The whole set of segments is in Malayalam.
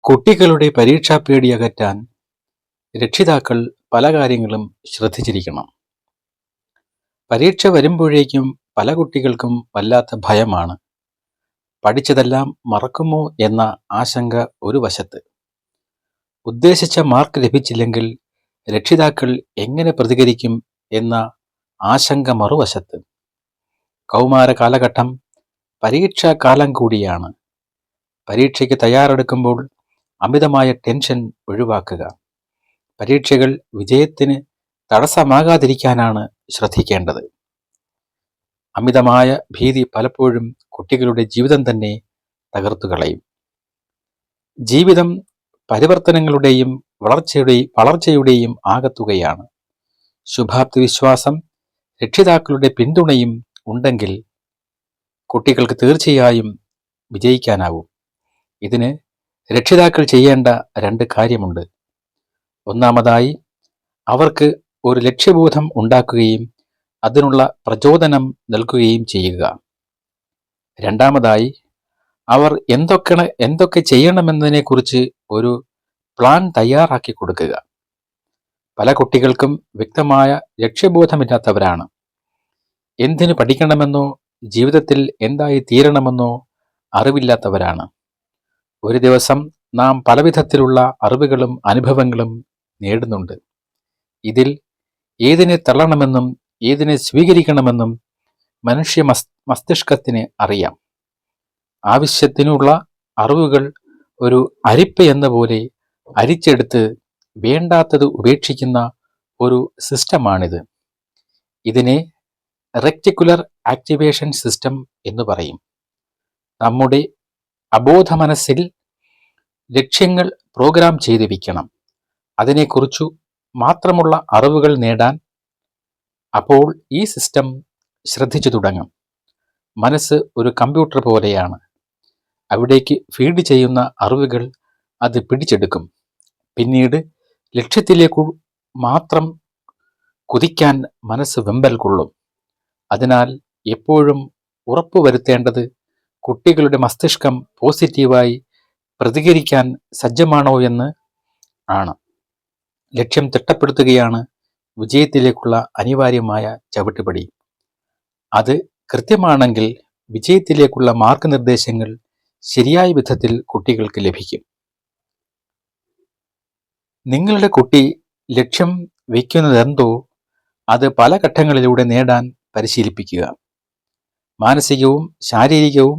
കുട്ടികളുടെ പരീക്ഷാപ്പേടി അകറ്റാൻ രക്ഷിതാക്കൾ പല കാര്യങ്ങളും ശ്രദ്ധിച്ചിരിക്കണം. പരീക്ഷ വരുമ്പോഴേക്കും പല കുട്ടികൾക്കും വല്ലാത്ത ഭയമാണ്. പഠിച്ചതെല്ലാം മറക്കുമോ എന്ന ആശങ്ക ഒരു വശത്ത്. ഉദ്ദേശിച്ച മാർക്ക് ലഭിച്ചില്ലെങ്കിൽ രക്ഷിതാക്കൾ എങ്ങനെ പ്രതികരിക്കും എന്ന ആശങ്ക മറുവശത്ത്. കൗമാര കാലഘട്ടം പരീക്ഷാ കാലം കൂടിയാണ്. പരീക്ഷയ്ക്ക് തയ്യാറെടുക്കുമ്പോൾ അമിതമായ ടെൻഷൻ ഒഴിവാക്കുക. പരീക്ഷകൾ വിജയത്തിന് തടസ്സമാകാതിരിക്കാനാണ് ശ്രദ്ധിക്കേണ്ടത്. അമിതമായ ഭീതി പലപ്പോഴും കുട്ടികളുടെ ജീവിതം തന്നെ തകർത്തുകളയും. ജീവിതം പരിവർത്തനങ്ങളുടെയും വളർച്ചയുടെയും ആകത്തുകയാണ്. ശുഭാപ്തി വിശ്വാസം, രക്ഷിതാക്കളുടെ പിന്തുണയും ഉണ്ടെങ്കിൽ കുട്ടികൾക്ക് തീർച്ചയായും വിജയിക്കാനാവും. ഇതിന് രക്ഷിതാക്കൾ ചെയ്യേണ്ട 2 കാര്യമുണ്ട്. ഒന്നാമതായി, അവർക്ക് ഒരു ലക്ഷ്യബോധം ഉണ്ടാക്കുകയും അതിനുള്ള പ്രചോദനം നൽകുകയും ചെയ്യുക. രണ്ടാമതായി, അവർ എന്തൊക്കെ ചെയ്യണമെന്നതിനെക്കുറിച്ച് ഒരു പ്ലാൻ തയ്യാറാക്കി കൊടുക്കുക. പല കുട്ടികൾക്കും വ്യക്തമായ ലക്ഷ്യബോധമില്ലാത്തവരാണ്. എന്തിനു പഠിക്കണമെന്നോ ജീവിതത്തിൽ എന്തായി തീരണമെന്നോ അറിവില്ലാത്തവരാണ്. ഒരു ദിവസം നാം പലവിധത്തിലുള്ള അറിവുകളും അനുഭവങ്ങളും നേടുന്നുണ്ട്. ഇതിൽ ഏതിനെ തള്ളണമെന്നും ഏതിനെ സ്വീകരിക്കണമെന്നും മനുഷ്യ മസ്തിഷ്കത്തിന് അറിയാം. ആവശ്യത്തിനുള്ള അറിവുകൾ ഒരു അരിപ്പ എന്ന പോലെ അരിച്ചെടുത്ത് വേണ്ടാത്തത് ഉപേക്ഷിക്കുന്ന ഒരു സിസ്റ്റമാണിത്. ഇതിനെ റെക്റ്റിക്കുലർ ആക്ടിവേഷൻ സിസ്റ്റം എന്ന് പറയും. നമ്മുടെ അബോധ മനസ്സിൽ ലക്ഷ്യങ്ങൾ പ്രോഗ്രാം ചെയ്ത് വയ്ക്കണം. അതിനെക്കുറിച്ചു മാത്രമുള്ള അറിവുകൾ നേടാൻ അപ്പോൾ ഈ സിസ്റ്റം ശ്രദ്ധിച്ചു തുടങ്ങും. മനസ്സ് ഒരു കമ്പ്യൂട്ടർ പോലെയാണ്. അവിടേക്ക് ഫീഡ് ചെയ്യുന്ന അറിവുകൾ അത് പിടിച്ചെടുക്കും. പിന്നീട് ലക്ഷ്യത്തിലേക്കു മാത്രം കുതിക്കാൻ മനസ്സ് വെമ്പൽ കൊള്ളും. അതിനാൽ എപ്പോഴും ഉറപ്പുവരുത്തേണ്ടത് കുട്ടികളുടെ മസ്തിഷ്കം പോസിറ്റീവായി പ്രതികരിക്കാൻ സജ്ജമാണോ എന്ന് ആണ്. ലക്ഷ്യം തിട്ടപ്പെടുത്തുകയാണ് വിജയത്തിലേക്കുള്ള അനിവാര്യമായ ചവിട്ടുപടി. അത് കൃത്യമാണെങ്കിൽ വിജയത്തിലേക്കുള്ള മാർഗനിർദ്ദേശങ്ങൾ ശരിയായ വിധത്തിൽ കുട്ടികൾക്ക് ലഭിക്കും. നിങ്ങളുടെ കുട്ടി ലക്ഷ്യം വയ്ക്കുന്നതെന്തോ അത് പല ഘട്ടങ്ങളിലൂടെ നേടാൻ പരിശീലിപ്പിക്കുക. മാനസികവും ശാരീരികവും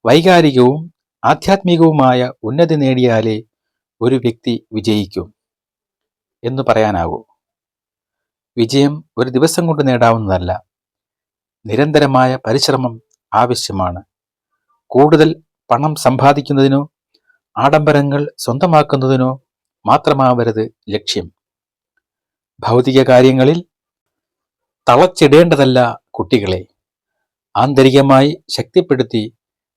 വൈകാരികവും ആധ്യാത്മികവുമായ ഉന്നതി നേടിയാലേ ഒരു വ്യക്തി വിജയിക്കൂ എന്ന് പറയാനാകൂ. വിജയം ഒരു ദിവസം കൊണ്ട് നേടാവുന്നതല്ല. നിരന്തരമായ പരിശ്രമം ആവശ്യമാണ്. കൂടുതൽ പണം സമ്പാദിക്കുന്നതിനോ ആഡംബരങ്ങൾ സ്വന്തമാക്കുന്നതിനോ മാത്രമാവരുത് ലക്ഷ്യം. ഭൗതിക കാര്യങ്ങളിൽ തളച്ചിടേണ്ടതല്ല കുട്ടികളെ. ആന്തരികമായി ശക്തിപ്പെടുത്തി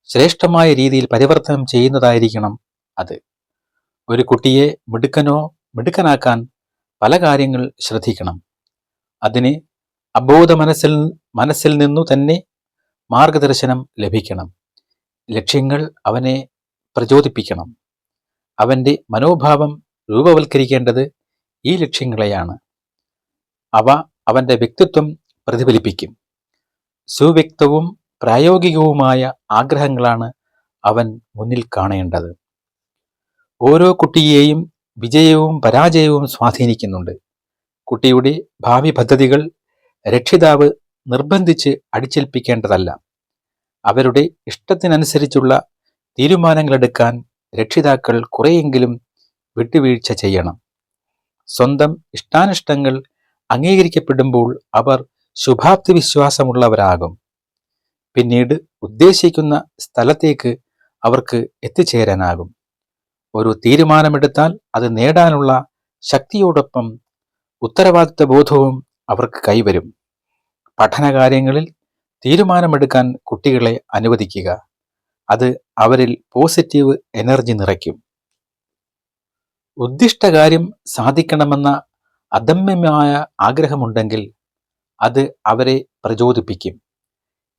ശ്രേഷ്ഠമായ രീതിയിൽ പരിവർത്തനം ചെയ്യുന്നതായിരിക്കണം അത്. ഒരു കുട്ടിയെ മിടുക്കനാക്കാൻ പല കാര്യങ്ങൾ ശ്രദ്ധിക്കണം. അതിന് അബോധ മനസ്സിൽ നിന്നു തന്നെ മാർഗദർശനം ലഭിക്കണം. ലക്ഷ്യങ്ങൾ അവനെ പ്രചോദിപ്പിക്കണം. അവൻ്റെ മനോഭാവം രൂപവൽക്കരിക്കേണ്ടത് ഈ ലക്ഷ്യങ്ങളെയാണ്. അവ അവൻ്റെ വ്യക്തിത്വം പ്രതിഫലിപ്പിക്കും. സുവ്യക്തവും പ്രായോഗികവുമായ ആഗ്രഹങ്ങളാണ് അവൻ മുന്നിൽ കാണേണ്ടത്. ഓരോ കുട്ടിയെയും വിജയവും പരാജയവും സ്വാധീനിക്കുന്നുണ്ട്. കുട്ടിയുടെ ഭാവി പദ്ധതികൾ രക്ഷിതാവ് നിർബന്ധിച്ച് അടിച്ചേൽപ്പിക്കേണ്ടതല്ല. അവരുടെ ഇഷ്ടത്തിനനുസരിച്ചുള്ള തീരുമാനങ്ങളെടുക്കാൻ രക്ഷിതാക്കൾ കുറെയെങ്കിലും വിട്ടുവീഴ്ച ചെയ്യണം. സ്വന്തം ഇഷ്ടാനിഷ്ടങ്ങൾ അംഗീകരിക്കപ്പെടുമ്പോൾ അവർ ശുഭാപ്തി വിശ്വാസമുള്ളവരാകും. പിന്നീട് ഉദ്ദേശിക്കുന്ന സ്ഥലത്തേക്ക് അവർക്ക് എത്തിച്ചേരാനാകും. ഒരു തീരുമാനമെടുത്താൽ അത് നേടാനുള്ള ശക്തിയോടൊപ്പം ഉത്തരവാദിത്വ ബോധവും അവർക്ക് കൈവരും. പഠനകാര്യങ്ങളിൽ തീരുമാനമെടുക്കാൻ കുട്ടികളെ അനുവദിക്കുക. അത് അവരിൽ പോസിറ്റീവ് എനർജി നിറയ്ക്കും. ഉദ്ദിഷ്ടകാര്യം സാധിക്കണമെന്ന അദമ്യമായ ആഗ്രഹമുണ്ടെങ്കിൽ അത് അവരെ പ്രചോദിപ്പിക്കും.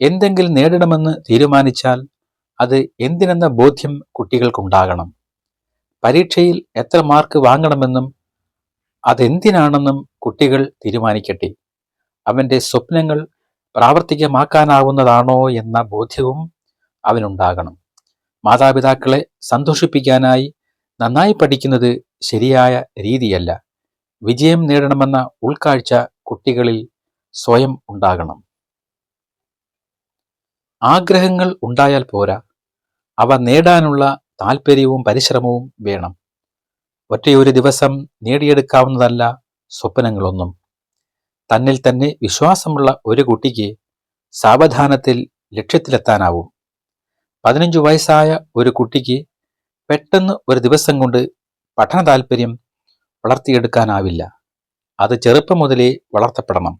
എന്തെങ്കിലും നേടണമെന്ന് തീരുമാനിച്ചാൽ അത് എന്തിനെന്ന ബോധ്യം കുട്ടികൾക്കുണ്ടാകണം. പരീക്ഷയിൽ എത്ര മാർക്ക് വാങ്ങണമെന്നും അതെന്തിനാണെന്നും കുട്ടികൾ തീരുമാനിക്കട്ടെ. അവന്റെ സ്വപ്നങ്ങൾ പ്രാവർത്തികമാക്കാനാവുന്നതാണോ എന്ന ബോധ്യവും അവനുണ്ടാകണം. മാതാപിതാക്കളെ സന്തോഷിപ്പിക്കാനായി നന്നായി പഠിക്കുന്നത് ശരിയായ രീതിയല്ല. വിജയം നേടണമെന്ന ഉൾക്കാഴ്ച കുട്ടികളിൽ സ്വയം ഉണ്ടാകണം. ആഗ്രഹങ്ങൾ ഉണ്ടായാൽ പോരാ, അവ നേടാനുള്ള താല്പര്യവും പരിശ്രമവും വേണം. ഒറ്റയൊരു ദിവസം നേടിയെടുക്കാവുന്നതല്ല സ്വപ്നങ്ങളൊന്നും. തന്നിൽ തന്നെ വിശ്വാസമുള്ള ഒരു കുട്ടിക്ക് സാവധാനത്തിൽ ലക്ഷ്യത്തിലെത്താനാവും. 15 വയസ്സായ ഒരു കുട്ടിക്ക് പെട്ടെന്ന് ഒരു ദിവസം കൊണ്ട് പഠന താല്പര്യം വളർത്തിയെടുക്കാനാവില്ല. അത് ചെറുപ്പം മുതലേ വളർത്തപ്പെടണം.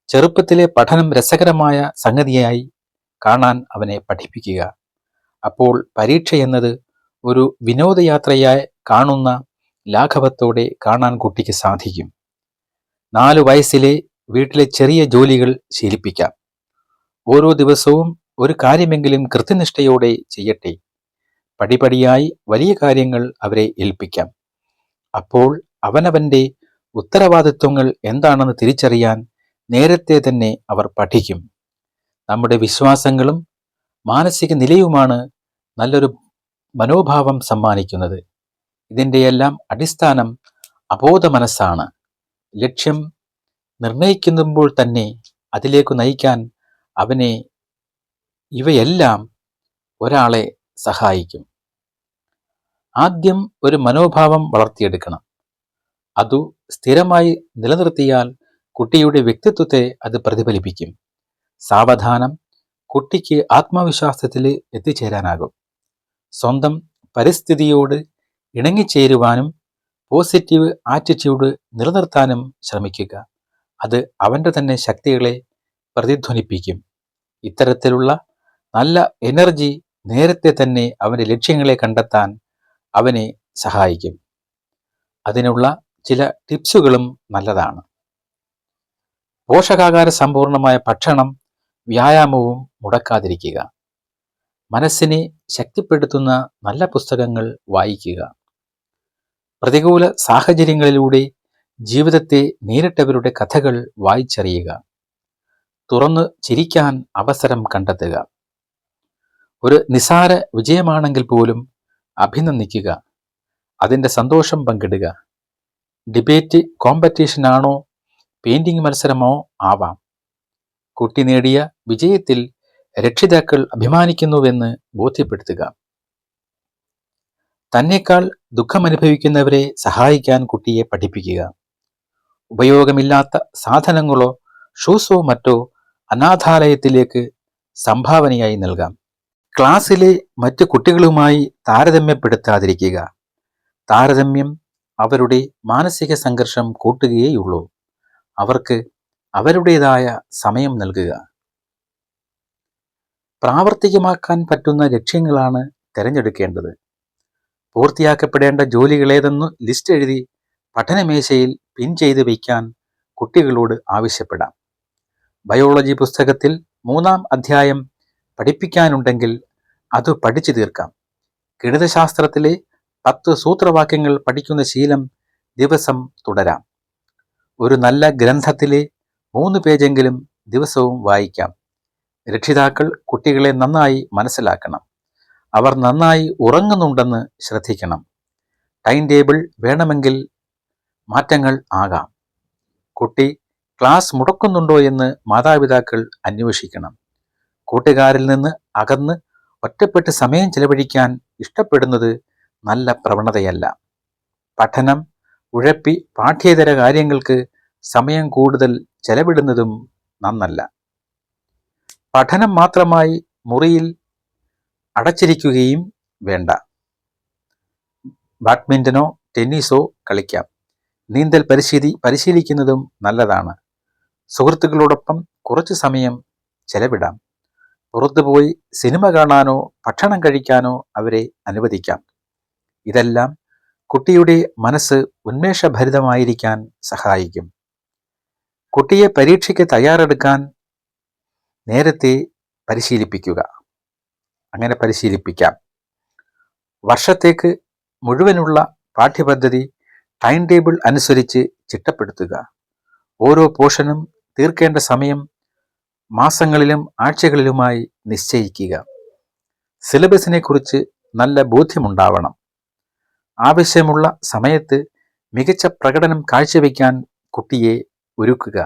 ചെറുപ്പത്തിലെ പഠനം രസകരമായ സംഗതിയായി കാണാൻ അവനെ പഠിപ്പിക്കുക. അപ്പോൾ പരീക്ഷ എന്നത് ഒരു വിനോദയാത്രയായി കാണുന്ന ലാഘവത്തോടെ കാണാൻ കുട്ടിക്ക് സാധിക്കും. 4 വയസ്സിലെ വീട്ടിലെ ചെറിയ ജോലികൾ ശീലിപ്പിക്കാം. ഓരോ ദിവസവും ഒരു കാര്യമെങ്കിലും കൃത്യനിഷ്ഠയോടെ ചെയ്യട്ടെ. പടിപടിയായി വലിയ കാര്യങ്ങൾ അവരെ ഏൽപ്പിക്കാം. അപ്പോൾ അവനവന്റെ ഉത്തരവാദിത്വങ്ങൾ എന്താണെന്ന് തിരിച്ചറിയാൻ നേരത്തെ തന്നെ അവർ പഠിക്കും. നമ്മുടെ വിശ്വാസങ്ങളും മാനസിക നിലയുമാണ് നല്ലൊരു മനോഭാവം സമ്മാനിക്കുന്നത്. ഇതിൻ്റെയെല്ലാം അടിസ്ഥാനം അബോധ മനസ്സാണ്. ലക്ഷ്യം നിർണയിക്കുമ്പോൾ തന്നെ അതിലേക്കു നയിക്കാൻ അവനെ ഇവയെല്ലാം ഒരാളെ സഹായിക്കും. ആദ്യം ഒരു മനോഭാവം വളർത്തിയെടുക്കണം. അതു സ്ഥിരമായി നിലനിർത്തിയാൽ കുട്ടിയുടെ വ്യക്തിത്വത്തെ അത് പ്രതിഫലിപ്പിക്കും. സാവധാനം കുട്ടിക്ക് ആത്മവിശ്വാസത്തിൽ എത്തിച്ചേരാനാകും. സ്വന്തം പരിസ്ഥിതിയോട് ഇണങ്ങിച്ചേരുവാനും പോസിറ്റീവ് ആറ്റിറ്റ്യൂഡ് നിലനിർത്താനും ശ്രമിക്കുക. അത് അവൻ്റെ തന്നെ ശക്തികളെ പ്രതിധ്വനിപ്പിക്കും. ഇത്തരത്തിലുള്ള നല്ല എനർജി നേരത്തെ തന്നെ അവൻ്റെ ലക്ഷ്യങ്ങളെ കണ്ടെത്താൻ അവനെ സഹായിക്കും. അതിനുള്ള ചില ടിപ്സുകളും നല്ലതാണ്. പോഷകാഹാര സമ്പൂർണമായ ഭക്ഷണം, വ്യായാമവും മുടക്കാതിരിക്കുക. മനസ്സിനെ ശക്തിപ്പെടുത്തുന്ന നല്ല പുസ്തകങ്ങൾ വായിക്കുക. പ്രതികൂല സാഹചര്യങ്ങളിലൂടെ ജീവിതത്തെ നേരിട്ടവരുടെ കഥകൾ വായിച്ചറിയുക. തുറന്നു ചിരിക്കാൻ അവസരം കണ്ടെത്തുക. ഒരു നിസാര വിജയമാണെങ്കിൽ പോലും അഭിനന്ദിക്കുക. അതിൻ്റെ സന്തോഷം പങ്കിടുക. ഡിബേറ്റ് കോമ്പറ്റീഷനാണോ പെയിന്റിംഗ് മത്സരമോ ആവാം. കുട്ടി നേടിയ വിജയത്തിൽ രക്ഷിതാക്കൾ അഭിമാനിക്കുന്നുവെന്ന് ബോധ്യപ്പെടുത്തുക. തന്നേക്കാൾ ദുഃഖമനുഭവിക്കുന്നവരെ സഹായിക്കാൻ കുട്ടിയെ പഠിപ്പിക്കുക. ഉപയോഗമില്ലാത്ത സാധനങ്ങളോ ഷൂസോ മറ്റോ അനാഥാലയത്തിലേക്ക് സംഭാവനയായി നൽകാം. ക്ലാസ്സിലെ മറ്റു കുട്ടികളുമായി താരതമ്യപ്പെടുത്താതിരിക്കുക. താരതമ്യം അവരുടെ മാനസിക സംഘർഷം കൂട്ടുകയേയുള്ളൂ. അവർക്ക് അവരുടേതായ സമയം നൽകുക. പ്രാവർത്തികമാക്കാൻ പറ്റുന്ന ലക്ഷ്യങ്ങളാണ് തിരഞ്ഞെടുക്കേണ്ടത്. പൂർത്തിയാക്കപ്പെടേണ്ട ജോലികളേതെന്ന് ലിസ്റ്റ് എഴുതി പഠനമേശയിൽ പിൻ ചെയ്ത് വയ്ക്കാൻ കുട്ടികളോട് ആവശ്യപ്പെടാം. ബയോളജി പുസ്തകത്തിൽ 3-ാം അധ്യായം പഠിപ്പിക്കാനുണ്ടെങ്കിൽ അത് പഠിച്ചു തീർക്കാം. ഗണിതശാസ്ത്രത്തിലെ 10 സൂത്രവാക്യങ്ങൾ പഠിക്കുന്ന ശീലം ദിവസം തുടരാം. ഒരു നല്ല ഗ്രന്ഥത്തിലെ 3 പേജെങ്കിലും ദിവസവും വായിക്കാം. രക്ഷിതാക്കൾ കുട്ടികളെ നന്നായി മനസ്സിലാക്കണം. അവർ നന്നായി ഉറങ്ങുന്നുണ്ടെന്ന് ശ്രദ്ധിക്കണം. ടൈം ടേബിൾ വേണമെങ്കിൽ മാറ്റങ്ങൾ ആകാം. കുട്ടി ക്ലാസ് മുടക്കുന്നുണ്ടോ എന്ന് മാതാപിതാക്കൾ അന്വേഷിക്കണം. കൂട്ടുകാരിൽ നിന്ന് അകന്ന് ഒറ്റപ്പെട്ട് സമയം ചെലവഴിക്കാൻ ഇഷ്ടപ്പെടുന്നത് നല്ല പ്രവണതയല്ല. പഠനം ഉഴപ്പി പാഠ്യേതര കാര്യങ്ങൾക്ക് സമയം കൂടുതൽ ചെലവിടുന്നതും നന്നല്ല. പഠനം മാത്രമായി മുറിയിൽ അടച്ചിരിക്കുകയും വേണ്ട. ബാഡ്മിൻ്റനോ ടെന്നീസോ കളിക്കാം. നീന്തൽ പരിശീലിക്കുന്നതും നല്ലതാണ്. സുഹൃത്തുക്കളോടൊപ്പം കുറച്ചു സമയം ചെലവിടാം. പുറത്തുപോയി സിനിമ കാണാനോ ഭക്ഷണം കഴിക്കാനോ അവരെ അനുവദിക്കാം. ഇതെല്ലാം കുട്ടിയുടെ മനസ്സ് ഉന്മേഷഭരിതമായിരിക്കാൻ സഹായിക്കും. കുട്ടിയെ പരീക്ഷയ്ക്ക് തയ്യാറെടുക്കാൻ നേരത്തെ പരിശീലിപ്പിക്കുക. അങ്ങനെ പരിശീലിപ്പിക്കാം. വർഷത്തേക്ക് മുഴുവനുള്ള പാഠ്യപദ്ധതി ടൈം ടേബിൾ അനുസരിച്ച് ചിട്ടപ്പെടുത്തുക. ഓരോ പോർഷനും തീർക്കേണ്ട സമയം മാസങ്ങളിലും ആഴ്ചകളിലുമായി നിശ്ചയിക്കുക. സിലബസിനെ കുറിച്ച് നല്ല ബോധ്യമുണ്ടാവണം. ആവശ്യമുള്ള സമയത്ത് മികച്ച പ്രകടനം കാഴ്ചവെക്കാൻ കുട്ടിയെ ഒരുക്കുക.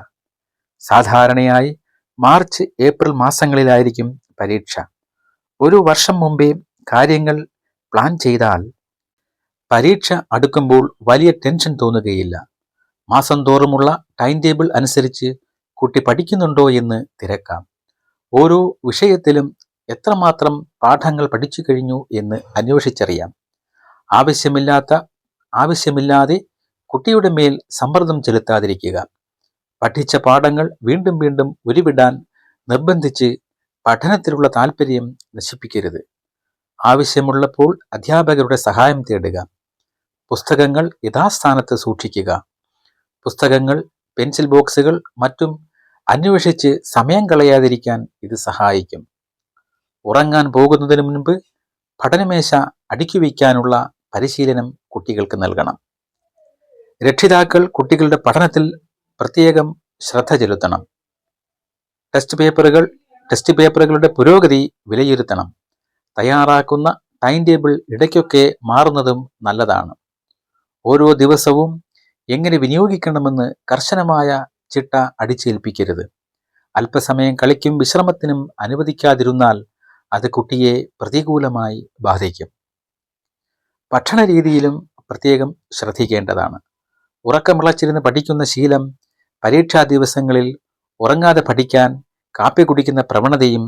സാധാരണയായി മാർച്ച്, ഏപ്രിൽ മാസങ്ങളിലായിരിക്കും പരീക്ഷ. ഒരു വർഷം മുമ്പേ കാര്യങ്ങൾ പ്ലാൻ ചെയ്താൽ പരീക്ഷ അടുക്കുമ്പോൾ വലിയ ടെൻഷൻ തോന്നുകയില്ല. മാസം തോറുമുള്ള ടൈം ടേബിൾ അനുസരിച്ച് കുട്ടി പഠിക്കുന്നുണ്ടോ എന്ന് തിരക്കാം. ഓരോ വിഷയത്തിലും എത്രമാത്രം പാഠങ്ങൾ പഠിച്ചു കഴിഞ്ഞു എന്ന് അന്വേഷിച്ചറിയാം. ആവശ്യമില്ലാതെ കുട്ടിയുടെ മേൽ സമ്മർദ്ദം ചെലുത്താതിരിക്കുക. പഠിച്ച പാഠങ്ങൾ വീണ്ടും വീണ്ടും ഉരുവിടാൻ നിർബന്ധിച്ച് പഠനത്തിലുള്ള താല്പര്യം നശിപ്പിക്കരുത്. ആവശ്യമുള്ളപ്പോൾ അധ്യാപകരുടെ സഹായം തേടുക. പുസ്തകങ്ങൾ യഥാസ്ഥാനത്ത് സൂക്ഷിക്കുക. പുസ്തകങ്ങൾ, പെൻസിൽ ബോക്സുകൾ മറ്റും അന്വേഷിച്ച് സമയം കളയാതിരിക്കാൻ ഇത് സഹായിക്കും. ഉറങ്ങാൻ പോകുന്നതിന് മുൻപ് പഠനമേശ അടുക്കി വയ്ക്കാനുള്ള പരിശീലനം കുട്ടികൾക്ക് നൽകണം. രക്ഷിതാക്കൾ കുട്ടികളുടെ പഠനത്തിൽ പ്രത്യേകം ശ്രദ്ധ ചെലുത്തണം. ടെസ്റ്റ് പേപ്പറുകളുടെ പുരോഗതി വിലയിരുത്തണം. തയ്യാറാക്കുന്ന ടൈം ടേബിൾ ഇടയ്ക്കൊക്കെ മാറുന്നതും നല്ലതാണ്. ഓരോ ദിവസവും എങ്ങനെ വിനിയോഗിക്കണമെന്ന് കർശനമായ ചിട്ട അടിച്ചേൽപ്പിക്കരുത്. അല്പസമയം കളിക്കും വിശ്രമത്തിനും അനുവദിക്കാതിരുന്നാൽ അത് കുട്ടിയെ പ്രതികൂലമായി ബാധിക്കും. ഭക്ഷണ രീതിയിലും പ്രത്യേകം ശ്രദ്ധിക്കേണ്ടതാണ്. ഉറക്കമിളച്ചിരുന്ന് പഠിക്കുന്ന ശീലം, പരീക്ഷാ ദിവസങ്ങളിൽ ഉറങ്ങാതെ പഠിക്കാൻ കാപ്പി കുടിക്കുന്ന പ്രവണതയും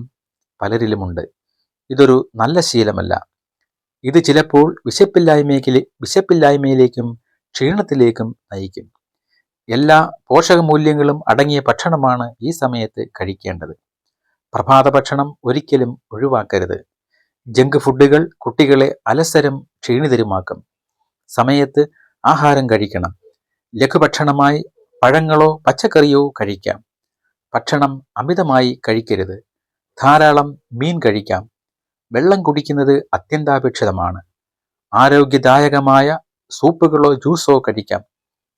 പലരിലുമുണ്ട്. ഇതൊരു നല്ല ശീലമല്ല. ഇത് ചിലപ്പോൾ വിശപ്പില്ലായ്മയിലേക്കും ക്ഷീണത്തിലേക്കും നയിക്കും. എല്ലാ പോഷകമൂല്യങ്ങളും അടങ്ങിയ ഭക്ഷണമാണ് ഈ സമയത്ത് കഴിക്കേണ്ടത്. പ്രഭാത ഭക്ഷണം ഒരിക്കലും ഒഴിവാക്കരുത്. ജങ്ക് ഫുഡുകൾ കുട്ടികളെ അലസരും ക്ഷീണിതരുമാക്കും. സമയത്ത് ആഹാരം കഴിക്കണം. ലഘുഭക്ഷണമായി പഴങ്ങളോ പച്ചക്കറിയോ കഴിക്കാം. ഭക്ഷണം അമിതമായി കഴിക്കരുത്. ധാരാളം മീൻ കഴിക്കാം. വെള്ളം കുടിക്കുന്നത് അത്യന്താപേക്ഷിതമാണ്. ആരോഗ്യദായകമായ സൂപ്പുകളോ ജ്യൂസോ കഴിക്കാം.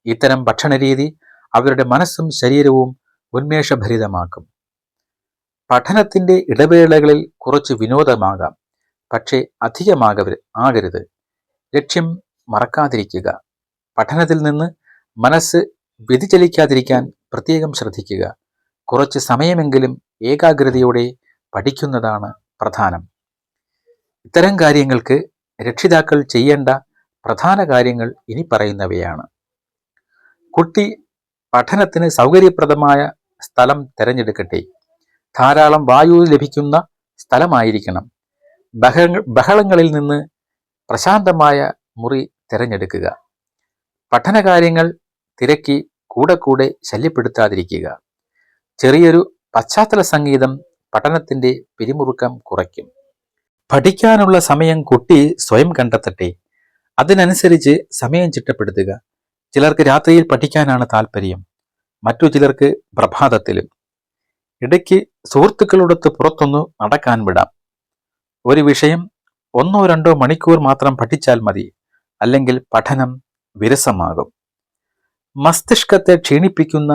ഇത്തരം ഭക്ഷണരീതി അവരുടെ മനസ്സും ശരീരവും ഉന്മേഷഭരിതമാക്കും. പഠനത്തിൻ്റെ ഇടവേളകളിൽ കുറച്ച് വിനോദമാകാം, പക്ഷേ അധികമാകരുത്. ലക്ഷ്യം മറക്കാതിരിക്കുക. പഠനത്തിൽ നിന്ന് മനസ്സ് വ്യതിചലിക്കാതിരിക്കാൻ പ്രത്യേകം ശ്രദ്ധിക്കുക. കുറച്ച് സമയമെങ്കിലും ഏകാഗ്രതയോടെ പഠിക്കുന്നതാണ് പ്രധാനം. ഇത്തരം കാര്യങ്ങൾക്ക് രക്ഷിതാക്കൾ ചെയ്യേണ്ട പ്രധാന കാര്യങ്ങൾ ഇനി പറയുന്നവയാണ്. കുട്ടി പഠനത്തിന് സൗകര്യപ്രദമായ സ്ഥലം തിരഞ്ഞെടുക്കട്ടെ. ധാരാളം വായു ലഭിക്കുന്ന സ്ഥലമായിരിക്കണം. ബഹളങ്ങളിൽ നിന്ന് പ്രശാന്തമായ മുറി തിരഞ്ഞെടുക്കുക. പഠനകാര്യങ്ങൾ തിരക്കി കൂടെ ശല്യപ്പെടുത്താതിരിക്കുക. ചെറിയൊരു പശ്ചാത്തല സംഗീതം പഠനത്തിൻ്റെ പിരിമുറുക്കം കുറയ്ക്കും. പഠിക്കാനുള്ള സമയം കുട്ടി സ്വയം കണ്ടെത്തട്ടെ. അതിനനുസരിച്ച് സമയം ചിട്ടപ്പെടുത്തുക. ചിലർക്ക് രാത്രിയിൽ പഠിക്കാനാണ് താല്പര്യം, മറ്റു ചിലർക്ക് പ്രഭാതത്തിലും. ഇടയ്ക്ക് സുഹൃത്തുക്കളോടൊത്ത് പുറത്തൊന്നു നടക്കാൻ വിടാം. ഒരു വിഷയം 1-2 മണിക്കൂർ മാത്രം പഠിച്ചാൽ മതി, അല്ലെങ്കിൽ പഠനം വിരസമാകും. മസ്തിഷ്കത്തെ ക്ഷീണിപ്പിക്കുന്ന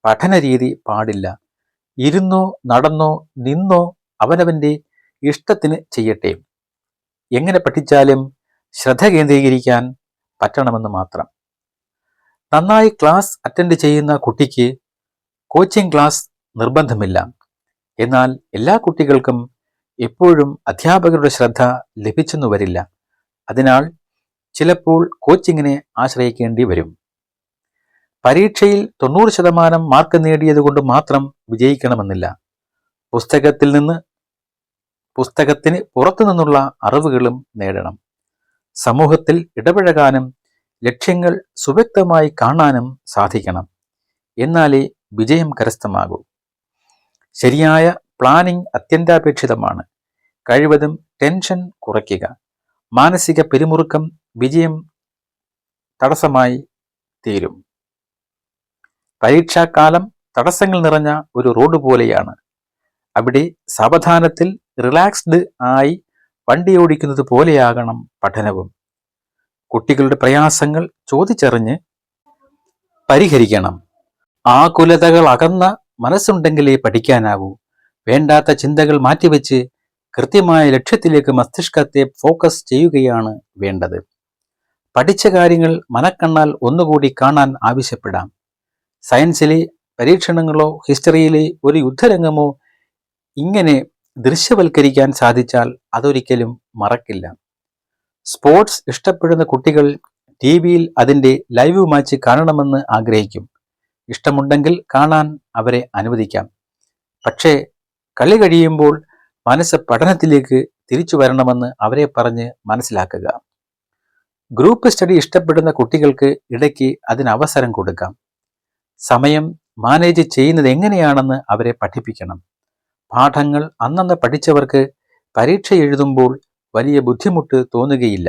പഠനരീതി പാടില്ല. ഇരുന്നോ നടന്നോ നിന്നോ അവനവൻ്റെ ഇഷ്ടത്തിന് ചെയ്യട്ടെ. എങ്ങനെ പഠിച്ചാലും ശ്രദ്ധ കേന്ദ്രീകരിക്കാൻ പറ്റണമെന്ന് മാത്രം. നന്നായി ക്ലാസ് അറ്റൻഡ് ചെയ്യുന്ന കുട്ടിക്ക് കോച്ചിങ് ക്ലാസ് നിർബന്ധമില്ല. എന്നാൽ എല്ലാ കുട്ടികൾക്കും എപ്പോഴും അധ്യാപകരുടെ ശ്രദ്ധ ലഭിച്ചെന്നു വരില്ല. അതിനാൽ ചിലപ്പോൾ കോച്ചിങ്ങിനെ ആശ്രയിക്കേണ്ടി വരും. പരീക്ഷയിൽ 90% മാർക്ക് നേടിയതുകൊണ്ട് മാത്രം വിജയിക്കണമെന്നില്ല. പുസ്തകത്തിന് പുറത്തു നിന്നുള്ള അറിവുകളും നേടണം. സമൂഹത്തിൽ ഇടപഴകാനും ലക്ഷ്യങ്ങൾ സുവ്യക്തമായി കാണാനും സാധിക്കണം. എന്നാലേ വിജയം കരസ്ഥമാകൂ. ശരിയായ പ്ലാനിംഗ് അത്യന്താപേക്ഷിതമാണ്. കഴിവതും ടെൻഷൻ കുറയ്ക്കുക. മാനസിക പിരിമുറുക്കം വിജയം തടസ്സമായി തീരും. പരീക്ഷാക്കാലം തടസ്സങ്ങൾ നിറഞ്ഞ ഒരു റോഡ് പോലെയാണ്. അവിടെ സാവധാനത്തിൽ റിലാക്സ്ഡ് ആയി വണ്ടി ഓടിക്കുന്നത് പോലെയാകണം പഠനവും. കുട്ടികളുടെ പ്രയാസങ്ങൾ ചോദിച്ചറിഞ്ഞ് പരിഹരിക്കണം. ആകുലതകൾ അകന്ന മനസ്സുണ്ടെങ്കിലേ പഠിക്കാനാവൂ. വേണ്ടാത്ത ചിന്തകൾ മാറ്റിവെച്ച് കൃത്യമായ ലക്ഷ്യത്തിലേക്ക് മസ്തിഷ്കത്തെ ഫോക്കസ് ചെയ്യുകയാണ് വേണ്ടത്. പഠിച്ച കാര്യങ്ങൾ മനക്കണ്ണാൽ ഒന്നുകൂടി കാണാൻ ആവശ്യപ്പെടാം. സയൻസിലെ പരീക്ഷണങ്ങളോ ഹിസ്റ്ററിയിലെ ഒരു യുദ്ധരംഗമോ ഇങ്ങനെ ദൃശ്യവൽക്കരിക്കാൻ സാധിച്ചാൽ അതൊരിക്കലും മറക്കില്ല. സ്പോർട്സ് ഇഷ്ടപ്പെടുന്ന കുട്ടികൾ ടിവിയിൽ അതിൻ്റെ ലൈവ് മാച്ച് കാണണമെന്ന് ആഗ്രഹിക്കും. ഇഷ്ടമുണ്ടെങ്കിൽ കാണാൻ അവരെ അനുവദിക്കാം. പക്ഷേ കളി കഴിയുമ്പോൾ മനസ്സ് പഠനത്തിലേക്ക് തിരിച്ചു വരണമെന്ന് അവരെ പറഞ്ഞ് മനസ്സിലാക്കുക. ഗ്രൂപ്പ് സ്റ്റഡി ഇഷ്ടപ്പെടുന്ന കുട്ടികൾക്ക് ഇടയ്ക്ക് അതിന് അവസരം കൊടുക്കാം. സമയം മാനേജ് ചെയ്യുന്നത് എങ്ങനെയാണെന്ന് അവരെ പഠിപ്പിക്കണം. പാഠങ്ങൾ അന്നന്ന് പഠിച്ചവർക്ക് പരീക്ഷ എഴുതുമ്പോൾ വലിയ ബുദ്ധിമുട്ട് തോന്നുകയില്ല.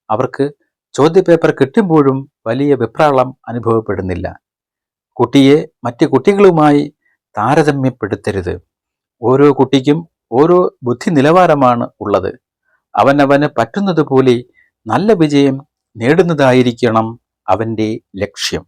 അവർക്ക് ചോദ്യപേപ്പർ കിട്ടുമ്പോഴും വലിയ വെപ്രാളം അനുഭവപ്പെടുന്നില്ല. കുട്ടിയെ മറ്റ് കുട്ടികളുമായി താരതമ്യപ്പെടുത്തരുത്. ഓരോ കുട്ടിക്കും ഓരോ ബുദ്ധി നിലവാരമാണ് ഉള്ളത്. അവനവന് പറ്റുന്നതുപോലെ നല്ല വിജയം നേടുന്നതായിരിക്കണം അവൻ്റെ ലക്ഷ്യം.